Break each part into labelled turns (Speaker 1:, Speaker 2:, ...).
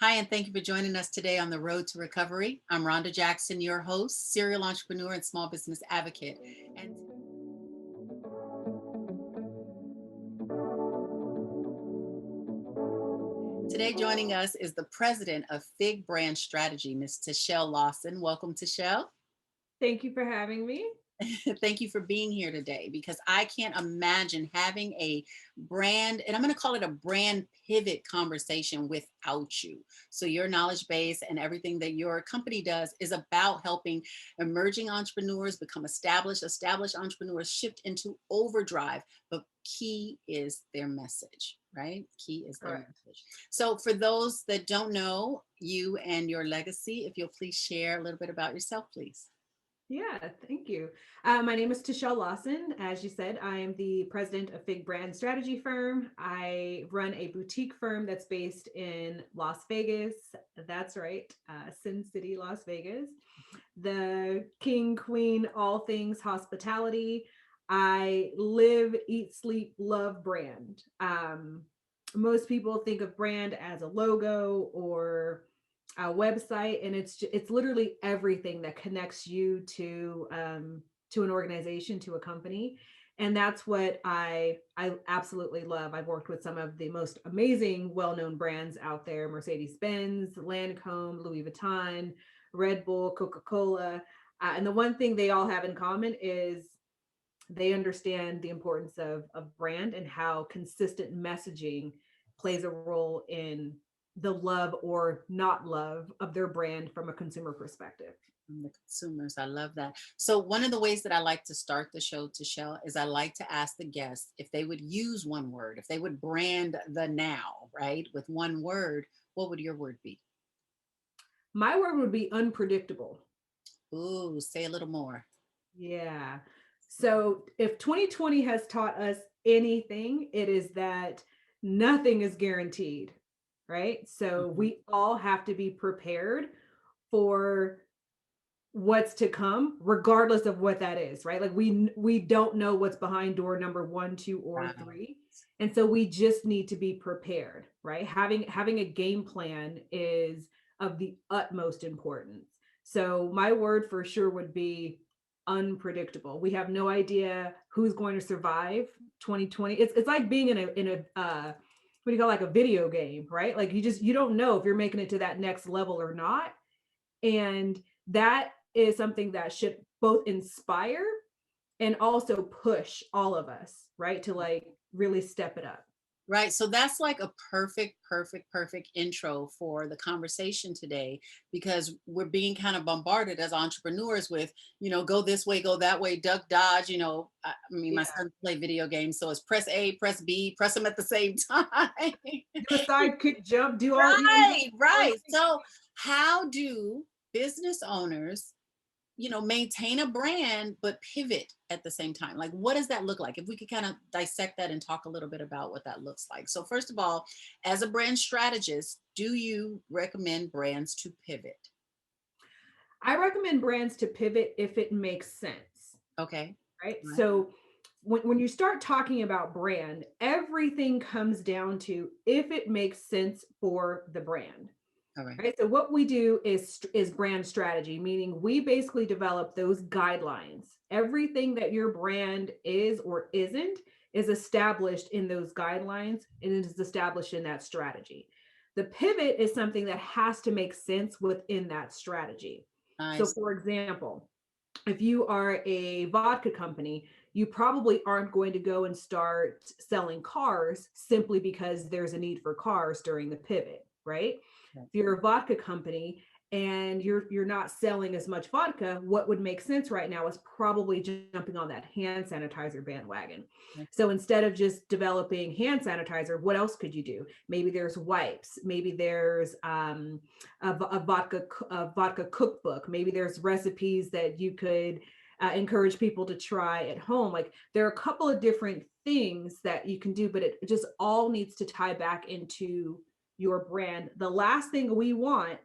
Speaker 1: Hi, and thank you for joining us today on the Road to Recovery. I'm Ronda Jackson, your host, serial entrepreneur and small business advocate. And today joining us is the president of Fig Brand Strategy, Miss TaChelle Lawson. Welcome, TaChelle.
Speaker 2: Thank you for having me.
Speaker 1: Thank you for being here today because I can't imagine having a brand, and I'm going to call it a brand pivot conversation without you. So, your knowledge base and everything that your company does is about helping emerging entrepreneurs become established entrepreneurs shift into overdrive. But key is their message, right? Key is their
Speaker 2: Correct.
Speaker 1: message. So, for those that don't know you and your legacy, if you'll please share a little bit about yourself, please.
Speaker 2: Yeah, thank you. My name is TaChelle Lawson. As you said, I am the president of Fig Brand Strategy Firm. I run a boutique firm that's based in Las Vegas. That's right, Sin City, Las Vegas. The king, queen, all things hospitality. I live, eat, sleep, love brand. Most people think of brand as a logo or a website, and it's literally everything that connects you to an organization, to a company. And that's what I absolutely love. I've worked with some of the most amazing well-known brands out there: Mercedes-Benz, Lancome, Louis Vuitton, Red Bull, Coca-Cola. And the one thing they all have in common is they understand the importance of brand and how consistent messaging plays a role in the love or not love of their brand from a consumer perspective.
Speaker 1: From the consumers. I love that. So one of the ways that I like to start the show, to Shell, is I like to ask the guests if they would use one word, if they would brand the now, right, with one word, what would your word be?
Speaker 2: My word would be unpredictable.
Speaker 1: Ooh, say a little more.
Speaker 2: Yeah. So if 2020 has taught us anything, it is that nothing is guaranteed, right? So
Speaker 1: Mhm.
Speaker 2: we all have to be prepared for what's to come, regardless of what that is, right? Like we don't know what's behind door number one, two, or
Speaker 1: Right.
Speaker 2: three. And so we just need to be prepared, right? Having a game plan is of the utmost importance. So my word for sure would be unpredictable. We have no idea who's going to survive 2020. It's like being in a what do you call, like a video game, right? Like you don't know if you're making it to that next level or not. And that is something that should both inspire and also push all of us, right? To like really step it up.
Speaker 1: Right. So that's like a perfect intro for the conversation today because we're being kind of bombarded as entrepreneurs with, go this way, go that way, duck, dodge. I mean, my
Speaker 2: Yeah.
Speaker 1: son play video games, so it's press A, press B, press them at the same time.
Speaker 2: Do a sidekick jump, do all
Speaker 1: Right,
Speaker 2: all
Speaker 1: right.
Speaker 2: the things.
Speaker 1: So, how do business owners, maintain a brand but pivot at the same time? Like, what does that look like? If we could kind of dissect that and talk a little bit about what that looks like. So, first of all, as a brand strategist, do you recommend brands to pivot?
Speaker 2: I recommend brands to pivot if it makes sense,
Speaker 1: Okay.
Speaker 2: right?
Speaker 1: All right.
Speaker 2: So when you start talking about brand, everything comes down to if it makes sense for the brand.
Speaker 1: All right.
Speaker 2: Right. So what we do is brand strategy, meaning we basically develop those guidelines. Everything that your brand is or isn't is established in those guidelines and it is established in that strategy. The pivot is something that has to make sense within that strategy. So
Speaker 1: Nice.
Speaker 2: for example, if you are a vodka company, you probably aren't going to go and start selling cars simply because there's a need for cars during the pivot, right?
Speaker 1: Okay.
Speaker 2: If you're a vodka company and you're not selling as much vodka, what would make sense right now is probably jumping on that hand sanitizer bandwagon. So instead of just developing hand sanitizer, what else could you do? Maybe there's wipes, maybe there's a vodka cookbook. Maybe there's recipes that you could encourage people to try at home. Like there are a couple of different things that you can do, but it just all needs to tie back into your brand. The last thing we want,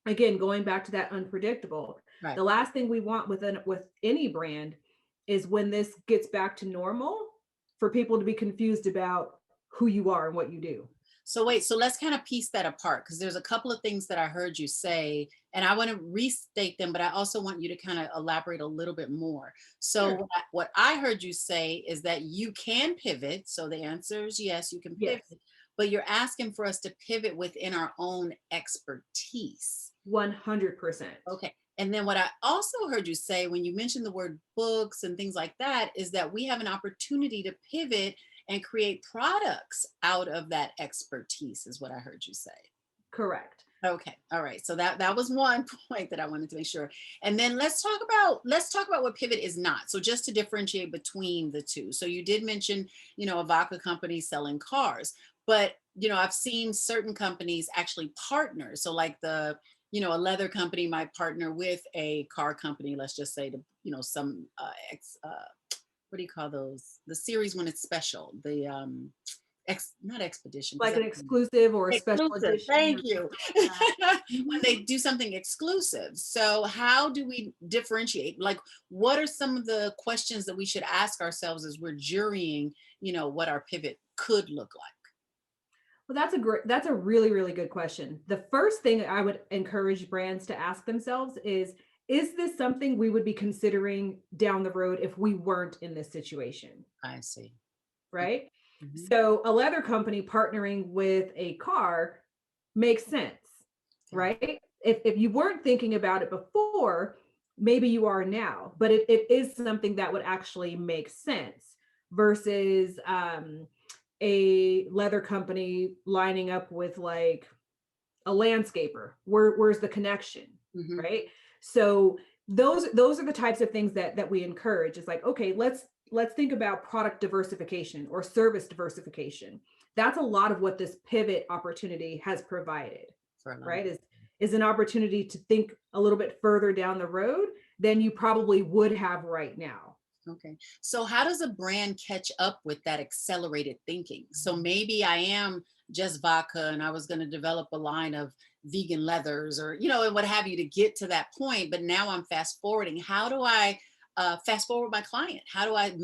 Speaker 2: again, going back to that unpredictable,
Speaker 1: Right.
Speaker 2: the last thing we want with any brand is when this gets back to normal for people to be confused about who you are and what you do.
Speaker 1: So wait, so let's kind of piece that apart because there's a couple of things that I heard you say, and I want to restate them, but I also want you to kind of elaborate a little bit more. So
Speaker 2: Sure.
Speaker 1: what I heard you say is that you can pivot. So the answer is yes, you can pivot,
Speaker 2: Yes.
Speaker 1: but you're asking for us to pivot within our own expertise.
Speaker 2: 100%.
Speaker 1: Okay. And then what I also heard you say when you mentioned the word books and things like that is that we have an opportunity to pivot and create products out of that expertise is what I heard you say.
Speaker 2: Correct.
Speaker 1: Okay. All right. So that was one point that I wanted to make sure. And then let's talk about what pivot is not. So just to differentiate between the two. So you did mention, a vodka company selling cars, but I've seen certain companies actually partner. So like a leather company might partner with a car company, let's just say to, some what do you call those? The series when it's special, the not expedition because
Speaker 2: Like an
Speaker 1: that's
Speaker 2: exclusive or a special
Speaker 1: exclusive.
Speaker 2: edition
Speaker 1: Thank
Speaker 2: or
Speaker 1: you.
Speaker 2: something like that.
Speaker 1: When
Speaker 2: Mhm.
Speaker 1: they do something exclusive. So how do we differentiate? Like, what are some of the questions that we should ask ourselves as we're jurying, what our pivot could look like?
Speaker 2: Well, that's a really, really good question. The first thing I would encourage brands to ask themselves is this something we would be considering down the road if we weren't in this situation?
Speaker 1: I see.
Speaker 2: Right?
Speaker 1: Mhm.
Speaker 2: So a leather company partnering with a car makes sense,
Speaker 1: Okay.
Speaker 2: right? If you weren't thinking about it before, maybe you are now, but it is something that would actually make sense versus a leather company lining up with like a landscaper. Where's the connection,
Speaker 1: Mhm.
Speaker 2: right? So those are the types of things that we encourage. It's like, okay, let's think about product diversification or service diversification. That's a lot of what this pivot opportunity has provided,
Speaker 1: For a lot of
Speaker 2: right? Is an opportunity to think a little bit further down the road than you probably would have right now.
Speaker 1: Okay. So how does a brand catch up with that accelerated thinking? So maybe I am just vodka and I was going to develop a line of vegan leathers or, and what have you to get to that point. But now I'm fast forwarding. How do I fast forward my client? How do I,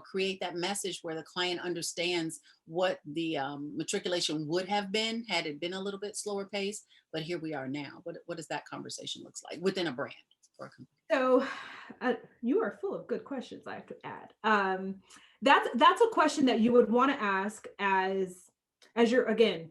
Speaker 1: create that message where the client understands what the matriculation would have been had it been a little bit slower pace? But here we are now. What does that conversation looks like within a brand or a company?
Speaker 2: So, you are full of good questions, I have to add. That's a question that you would want to ask as you're again,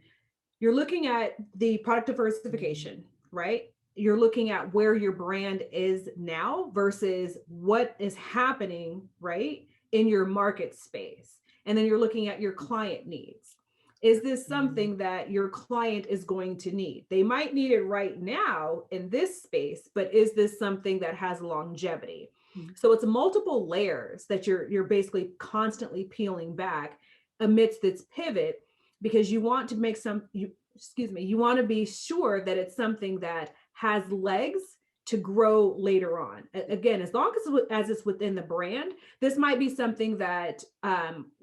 Speaker 2: you're looking at the product diversification, right? You're looking at where your brand is now versus what is happening, right, in your market space. And then you're looking at your client needs. Is this something that your client is going to need? They might need it right now in this space, but is this something that has longevity?
Speaker 1: Mhm.
Speaker 2: So it's multiple layers that you're basically constantly peeling back amidst this pivot because you want to make some you excuse me, you want to be sure that it's something that has legs to grow later on. Again, as long as it's within the brand, this might be something that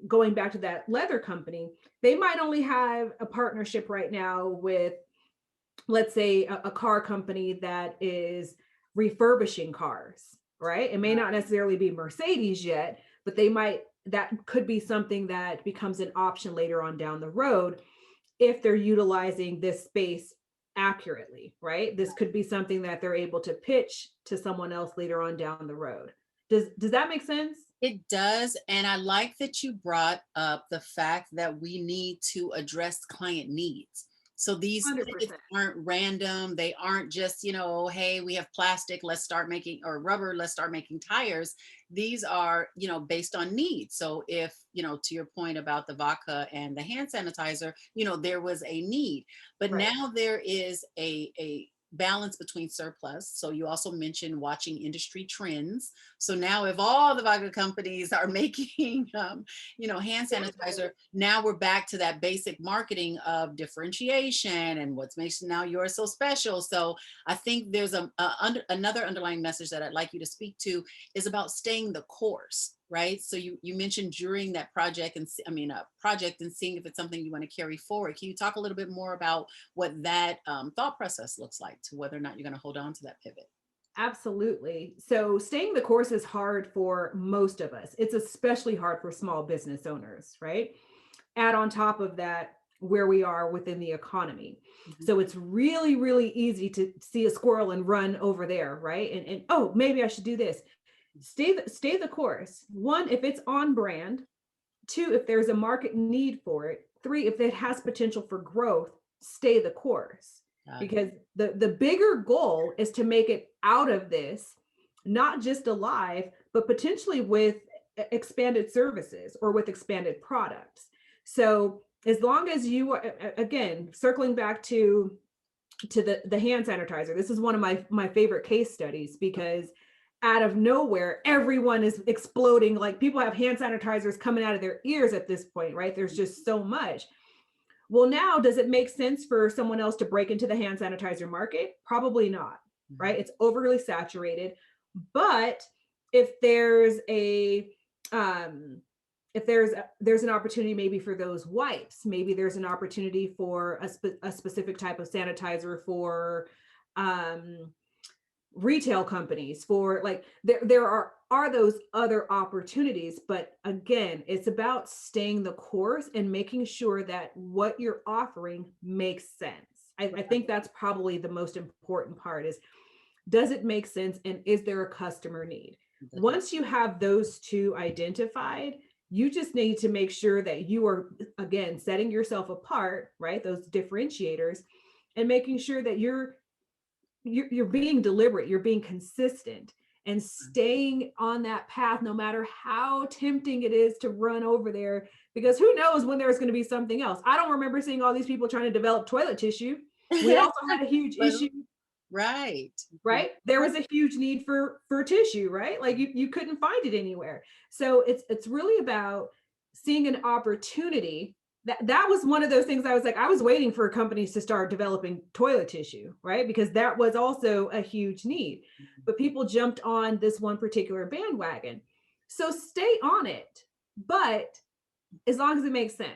Speaker 2: going back to that leather company, they might only have a partnership right now with, let's say, a car company that is refurbishing cars, right? It may not necessarily be Mercedes yet, but that could be something that becomes an option later on down the road if they're utilizing this space accurately, right? This could be something that they're able to pitch to someone else later on down the road. Does that make sense?
Speaker 1: It does. And I like that you brought up the fact that we need to address client needs. So these pivots
Speaker 2: 100%.
Speaker 1: aren't random. They aren't just, hey, we have plastic, let's start making, or rubber, let's start making tires. These are, based on needs. So if, to your point about the vodka and the hand sanitizer, there was a need. But
Speaker 2: Right.
Speaker 1: now there is a balance between surplus. So you also mentioned watching industry trends. So now, if all the vodka companies are making, hand sanitizer, now we're back to that basic marketing of differentiation and what makes now yours so special. So I think there's another underlying message that I'd like you to speak to is about staying the course. Right. So you mentioned during that project and project and seeing if it's something you want to carry forward. Can you talk a little bit more about what that thought process looks like to whether or not you're going to hold on to that pivot?
Speaker 2: Absolutely. So staying the course is hard for most of us. It's especially hard for small business owners, right? Add on top of that where we are within the economy.
Speaker 1: Mhm.
Speaker 2: So it's really, really easy to see a squirrel and run over there, right? And oh, maybe I should do this. Stay the course. One, if it's on brand. Two, if there's a market need for it. Three, if it has potential for growth, stay the course.
Speaker 1: Got it.
Speaker 2: Because the bigger goal is to make it out of this, not just alive, but potentially with expanded services or with expanded products. So as long as you are, again, circling back to the hand sanitizer, this is one of my favorite case studies, because out of nowhere everyone is exploding, like people have hand sanitizers coming out of their ears at this point, right? There's just so much. Well, now does it make sense for someone else to break into the hand sanitizer market? Probably not,
Speaker 1: Mhm.
Speaker 2: right? It's overly saturated. But if there's a um there's an opportunity maybe for those wipes, maybe there's an opportunity for a specific type of sanitizer for um retail companies, for like there are those other opportunities. But again, it's about staying the course and making sure that what you're offering makes sense. I think that's probably the most important part is, does it make sense and is there a customer need?
Speaker 1: Definitely.
Speaker 2: Once you have those two identified, you just need to make sure that you are, again, setting yourself apart, right? Those differentiators, and making sure that you're being deliberate, you're being consistent, and staying on that path no matter how tempting it is to run over there, because who knows when there's going to be something else. I don't remember seeing all these people trying to develop toilet tissue. We also had a huge
Speaker 1: But
Speaker 2: issue,
Speaker 1: right.
Speaker 2: right? There was a huge need for tissue, right? Like you couldn't find it anywhere. So it's really about seeing an opportunity. That was one of those things. I was like, I was waiting for companies to start developing toilet tissue, right? Because that was also a huge need. But people jumped on this one particular bandwagon. So stay on it, but as long as it makes sense.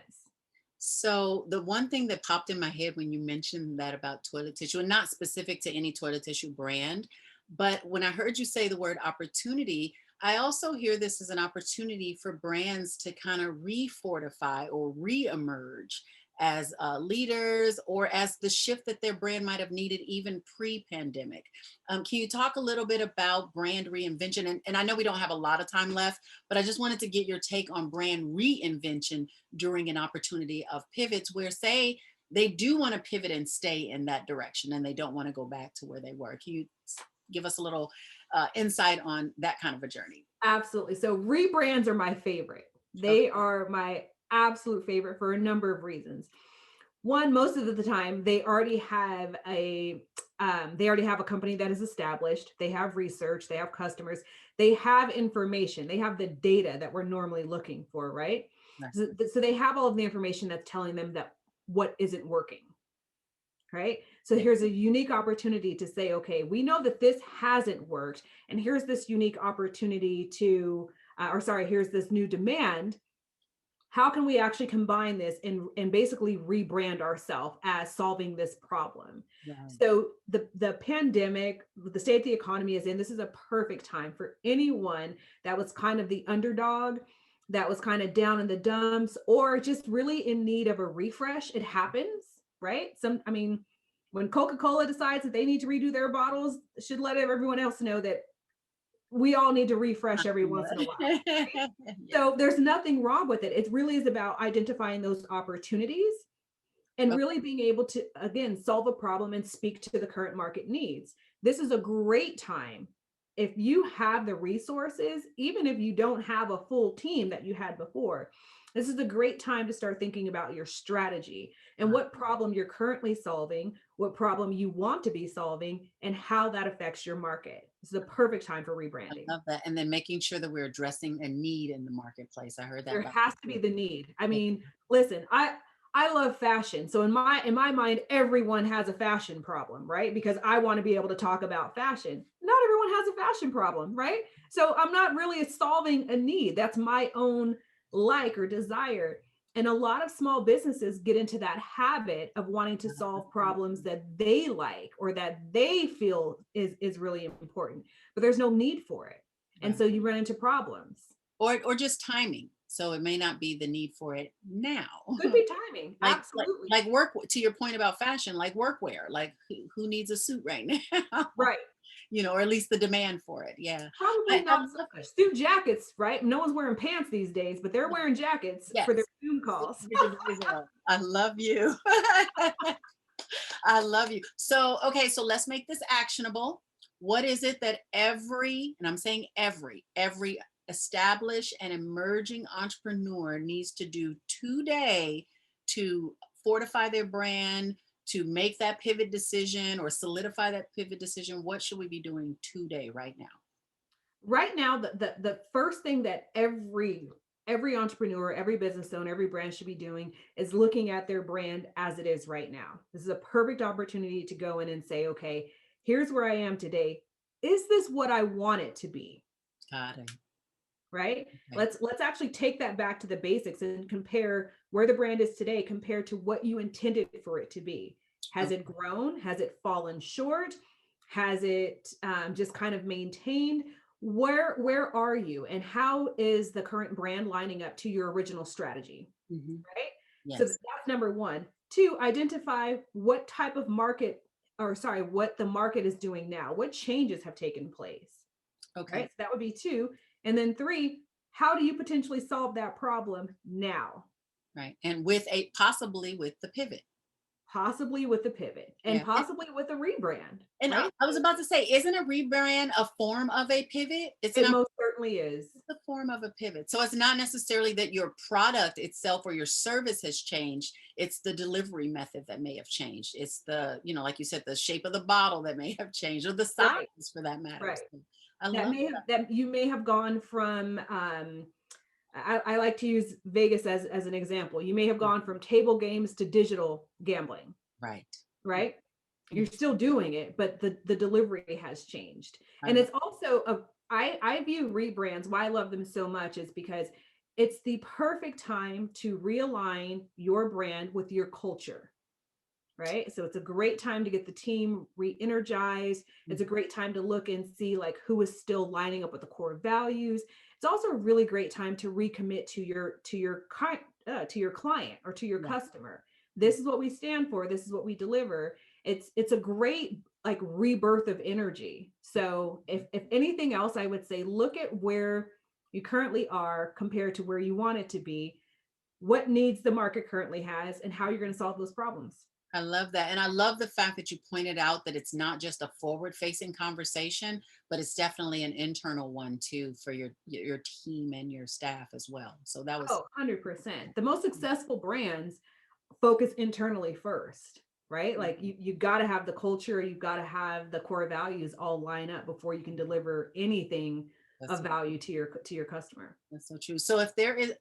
Speaker 1: So the one thing that popped in my head when you mentioned that about toilet tissue, and not specific to any toilet tissue brand, but when I heard you say the word opportunity, I also hear this as an opportunity for brands to kind of refortify or re-emerge as leaders, or as the shift that their brand might have needed even pre-pandemic. Can you talk a little bit about brand reinvention? And I know we don't have a lot of time left, but I just wanted to get your take on brand reinvention during an opportunity of pivots where, say, they do want to pivot and stay in that direction and they don't want to go back to where they were. Can you give us a little insight on that kind of a journey?
Speaker 2: Absolutely. So rebrands are my favorite.
Speaker 1: Okay.
Speaker 2: They are my absolute favorite for a number of reasons. One, most of the time they already have a company that is established. They have research, they have customers, they have information, they have the data that we're normally looking for, right?
Speaker 1: Right.
Speaker 2: So they have all of the information that's telling them that what isn't working, right? So
Speaker 1: Yeah.
Speaker 2: here's a unique opportunity to say, okay, we know that this hasn't worked, and here's this unique opportunity to or sorry, here's this new demand. How can we actually combine this and basically rebrand ourselves as solving this problem?
Speaker 1: Right.
Speaker 2: So the pandemic, the state the economy is in, this is a perfect time for anyone that was kind of the underdog, that was kind of down in the dumps, or just really in need of a refresh. It happens, right? I mean, when Coca-Cola decides that they need to redo their bottles, should let everyone else know that we all need to refresh every once in a while.
Speaker 1: Yeah.
Speaker 2: So there's nothing wrong with it. It really is about identifying those opportunities and
Speaker 1: Okay.
Speaker 2: really being able to, again, solve a problem and speak to the current market needs. This is a great time. If you have the resources, even if you don't have a full team that you had before, this is a great time to start thinking about your strategy and what problem you're currently solving, what problem you want to be solving, and how that affects your market. This is a perfect time for
Speaker 1: I
Speaker 2: rebranding.
Speaker 1: love that. And then making sure that we're addressing a need in the marketplace. I heard that
Speaker 2: There
Speaker 1: loud
Speaker 2: has to
Speaker 1: and
Speaker 2: be
Speaker 1: clear.
Speaker 2: the need. I
Speaker 1: Yeah.
Speaker 2: mean, listen, I love fashion. So in my mind, everyone has a fashion problem, right? Because I want to be able to talk about fashion. Not everyone has a fashion problem, right? So I'm not really solving a need. That's my own like or desire. And a lot of small businesses get into that habit of wanting to solve problems that they like or that they feel is really important, but there's no need for it. And
Speaker 1: Right.
Speaker 2: so you run into problems.
Speaker 1: Or just timing. So it may not be the need for it now.
Speaker 2: Could be timing.
Speaker 1: like,
Speaker 2: Absolutely.
Speaker 1: like work, to your point about fashion, like workwear, like who needs a suit right now?
Speaker 2: Right.
Speaker 1: Or at least the demand for it. Yeah.
Speaker 2: Probably
Speaker 1: I
Speaker 2: not so
Speaker 1: love
Speaker 2: much
Speaker 1: it.
Speaker 2: suit jackets, right? No one's wearing pants these days, but they're wearing jackets for their
Speaker 1: Yes.
Speaker 2: Zoom calls.
Speaker 1: I love you. I love you. So, okay, so let's make this actionable. What is it that and I'm saying every established and emerging entrepreneur needs to do today to fortify their brand, to make that pivot decision or solidify that pivot decision? What should we be doing today, right now?
Speaker 2: Right now, the first thing that every entrepreneur, every business owner, every brand should be doing is looking at their brand as it is right now. This is a perfect opportunity to go in and say, okay, here's where I am today. Is this what I want it to be?
Speaker 1: Got it.
Speaker 2: Right?
Speaker 1: Okay.
Speaker 2: Let's actually take that back to the basics and compare where the brand is today compared to what you intended for it to be. Has it grown? Has it fallen short? Has it just kind of maintained? Where are you, and how is the current brand lining up to your original strategy?
Speaker 1: Mhm.
Speaker 2: Right? So
Speaker 1: Yes.
Speaker 2: that's number one. Two, identify what type of market, or sorry, what the market is doing now. What changes have taken place?
Speaker 1: Okay.
Speaker 2: Right? So that would be two. And then three, how do you potentially solve that problem now?
Speaker 1: Right. And with a possibly with the pivot.
Speaker 2: Possibly with the pivot and
Speaker 1: Yeah.
Speaker 2: possibly with a rebrand,
Speaker 1: And
Speaker 2: right?
Speaker 1: I was about to say, isn't a rebrand a form of a pivot?
Speaker 2: It most certainly is.
Speaker 1: It's a form of a pivot. So it's not necessarily that your product itself or your service has changed. It's the delivery method that may have changed. It's like you said, the shape of the bottle that may have changed, or the
Speaker 2: Right,
Speaker 1: size for that matter.
Speaker 2: right.
Speaker 1: So I love
Speaker 2: That you may have gone from I like to use Vegas as an example. You may have
Speaker 1: that.
Speaker 2: gone from table games to digital gambling,
Speaker 1: Right.
Speaker 2: right? You're
Speaker 1: Mhm.
Speaker 2: still doing it, but the delivery has changed.
Speaker 1: I
Speaker 2: And
Speaker 1: love
Speaker 2: it's also I view rebrands, why I love them so much is because it's the perfect time to realign your brand with your culture, right? So it's a great time to get the team re-energized. It's a
Speaker 1: Mhm.
Speaker 2: great time to look and see like who is still lining up with the core values. It's also a really great time to recommit to your client or to your
Speaker 1: Yeah.
Speaker 2: customer. This is what we stand for. This is what we deliver. It's a great like rebirth of energy. So if anything else, I would say look at where you currently are compared to where you want it to be, what needs the market currently has, and how you're going to solve those problems.
Speaker 1: I love that. And I love the fact that you pointed out that it's not just a forward facing conversation, but it's definitely an internal one too for your team and your staff as well. So that was.
Speaker 2: Oh, 100%. The most successful brands focus internally first, right? Like you got to have the culture, you got to have the core values all line up before you can deliver anything
Speaker 1: That's
Speaker 2: of value to your customer.
Speaker 1: That's so true. So if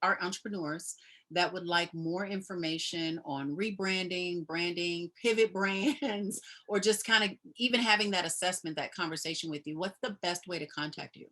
Speaker 1: are entrepreneurs that would like more information on rebranding, branding, pivot brands, or just kind of even having that assessment, that conversation with you, what's the best way to contact you?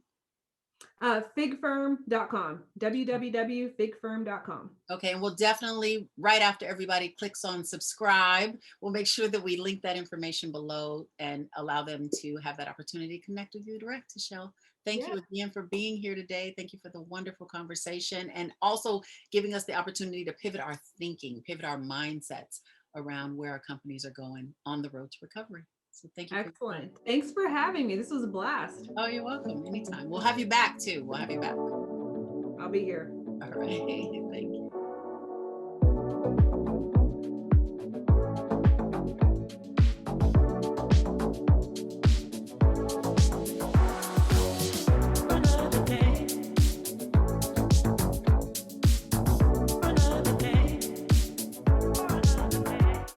Speaker 2: Figfirm.com, www.figfirm.com.
Speaker 1: Okay, and we'll definitely, right after everybody clicks on subscribe, we'll make sure that we link that information below and allow them to have that opportunity to connect with you direct, TaChelle. Thank
Speaker 2: Yeah.
Speaker 1: you again for being here today. Thank you for the wonderful conversation and also giving us the opportunity to pivot our thinking, pivot our mindsets around where our companies are going on the road to recovery. So thank you for your time.
Speaker 2: Excellent. Thanks for having me. This was a blast.
Speaker 1: Oh, you're welcome. Anytime. We'll have you back too. We'll have you back. All
Speaker 2: I'll be here.
Speaker 1: right. Thank you.